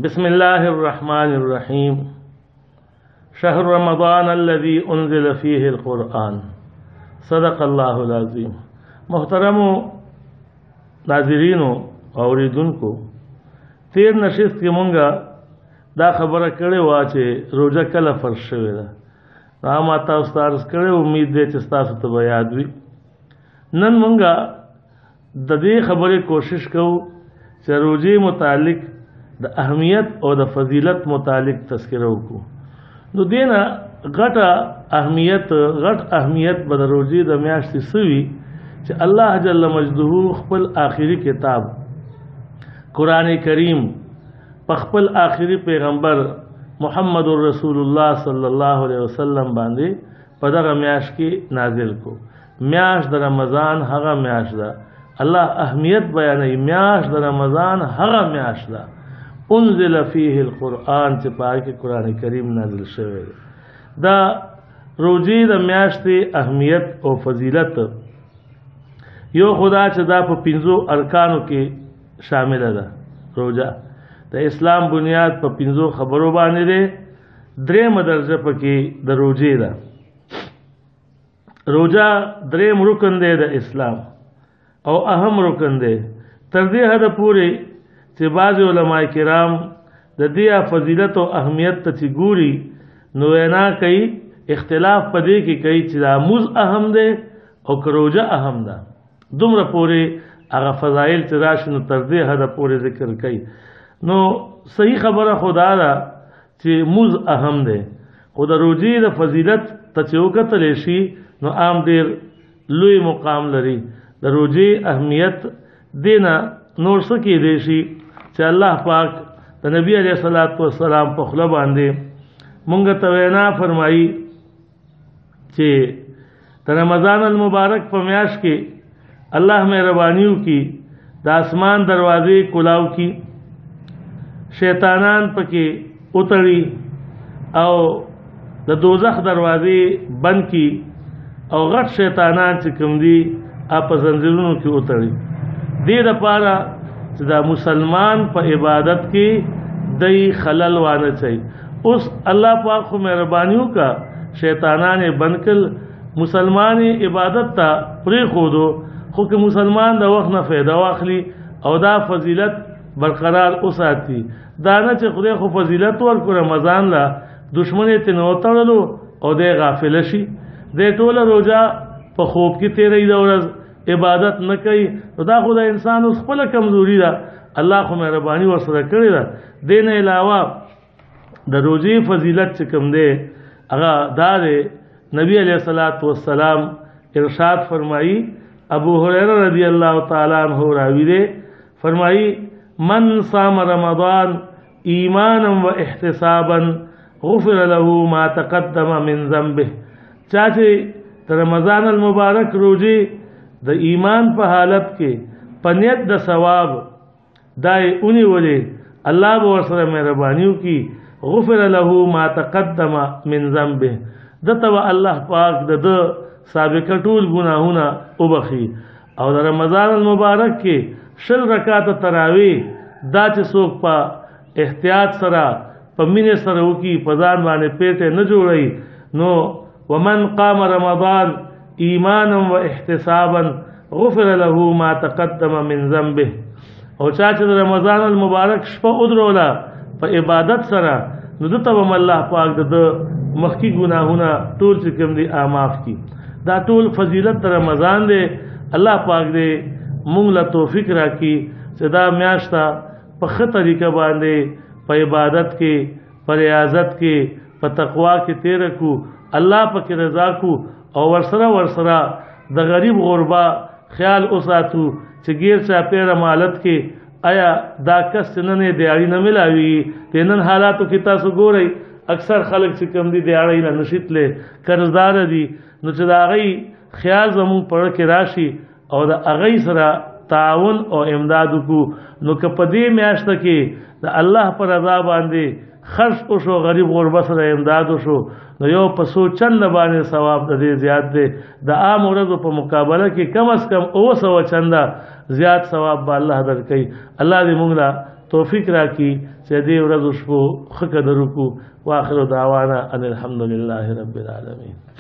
بسم الله الرحمن الرحیم شهر رمضان الذي انزل فيه القرآن صدق الله العظیم. محترم ناظرینو اوریدونکو، تیر نشست کې مونږه دا خبره کړې وه چې روزه کله فرض شوې ده. دا ما تاسو ته عرض کړی، امید دی چې تاسو ته به یاد وي. نن مونږه د دې خبرې کوشش کوو چې روزې متعلق د اهمیت او د فضیلت متعلق تذکره وکړو. نو دینه غټ اهمیت به د روزې د میاشتې سوي چې الله جل مجده خپل آخري کتاب قرآن کریم په خپل آخري پیغمبر محمد رسول الله صلی الله علیه وسلم باندې په دغه میاشت کې نازل کو. میاشت د رمضان هغه میاشت ده، الله اهمیت بیانوي. میاشت د رمضان هغه میاشت ده انزل فيه القرآن چې پای کې قرآن کریم نازل شوی دی. دا روزې د میاشتې اهمیت او فضیلت یو خدا چې دا په 5 ارکانو کې شامل ده. روزه د اسلام بنیاد په 5 خبرو باندې ده. 3 درجه پکې د روزې ده. روزه 3 رکن دی د اسلام او اهم رکن دی. تر دې حد پورې چې بعض علماء کرام د دې فضیلت او اهمیت ته چې ګوري نو وینا کوي، اختلاف پدې کې کوي چې دا موز اهم دی او روزه اهم ده. دومره پورې هغه فضایل چې راشي نو تر دې حد پورې ذکر کوي. نو صحیح خبره خدا ده چې موز اهم دی، خو د روزې د فضیلت ته چې وکتل شي نو عام ډیر لوی مقام لري. د روزې اهمیت دینه نور څه کې دی شي چې الله پاک د نبی علیہ الصلوۃ والسلام په خله باندې مونږ ته وینا فرمایي چې د رمضان المبارک په میاشت کې الله مهربانیو کی د اسمان دروازې کلاو کی، شیطانان پکې اتړي او د دوزخ دروازې بند کی او غټ شیطانان چې کوم دي په زنجیرونو کې اتړي. دې لپاره چې دا مسلمان په عبادت کې دای خلل وانه چي. اوس الله پاک خو مهربانیو کا شیطانان بند کړ، مسلمان عبادت ته پرې خودو، خو که مسلمان د وخت نه فایده واخلي او دا فضیلت برقرار اوساتي. دا نه چې خدای خو فضیلت ورکړ رمضان لا دشمنی ته نو تړلو او د غافل شي، د ټوله روزه په خوب کې تیرې د ورځ عبادت نه کوي. دا خو د انسان اوس خپل کمزوري ده، الله خو مهرباني ورسره کړې ده. دین علاوه د روزې فضیلت چې کوم دی هغه دا دی، نبی علیہ الصلوۃ والسلام ارشاد فرمایي، ابو هريره رضی الله تعالی عنہ راوی دی، فرمایي من صام رمضان ایمانا و احتسابا غفر له ما تقدم من ذنبه. چا چې رمضان المبارک روزې د ایمان په حالت کې پنیت د ثواب دای اونې ولې الله به ورسره مهربانیو کی، غفر له ما تقدم من ذنبه. دته الله پاک د سابقه ټول ګناهونه وبخي. او د رمضان المبارک کې 20 رکعات تراویح دا چې څوک په احتیاط سره په مینې سره وکي، په ځان باندې پیټه نه جوړي، نو ومن قام رمضان ایمانا و احتسابا غفر له ما تقدم من ذنبه. او چا چې د رمضان المبارک شپه ودروله په عبادت سره نو دته هم الله پاک د مخکې ګناهونه ټول چې کوم دي معاف کی. دا ټول فضیلت د رمضان دی. الله پاک دې مونږ له توفیق راکړي چې دا میاشت په ښه طریقه باندې په عبادت کې، په ریاضت کې، په تقوا کې تیر کو، الله پاک رضا کو او ورسره د غریب غربا خیال اوساتو چې غیر چا پیر مالت کې آیا دا کس نه دیاړي نه ملاوي. تنن حالاتو کې تاسو ګورئ اکثر خلک چې کم دي دیاړي نه نشیتله قرضدار دي، نو چې دا غي خیال زمون پر کې راشي او دا اغي سره تعاون او امداد کو، نو که په دې میاشت کې د الله پر رضا باندې خرج او شو، غریب غربا سره امداد وشو، نو یو په 100 چند باندې ثواب د دې زیات دی. د عام ورځو په مقابله کې کم از کم 100 چنده زیات ثواب به الله درکړي. الله دې موږ لا توفیق راکړي چې دې ورځو شپو ښه قدر وکړو. واخر دعوانا ان الحمد لله رب العالمین.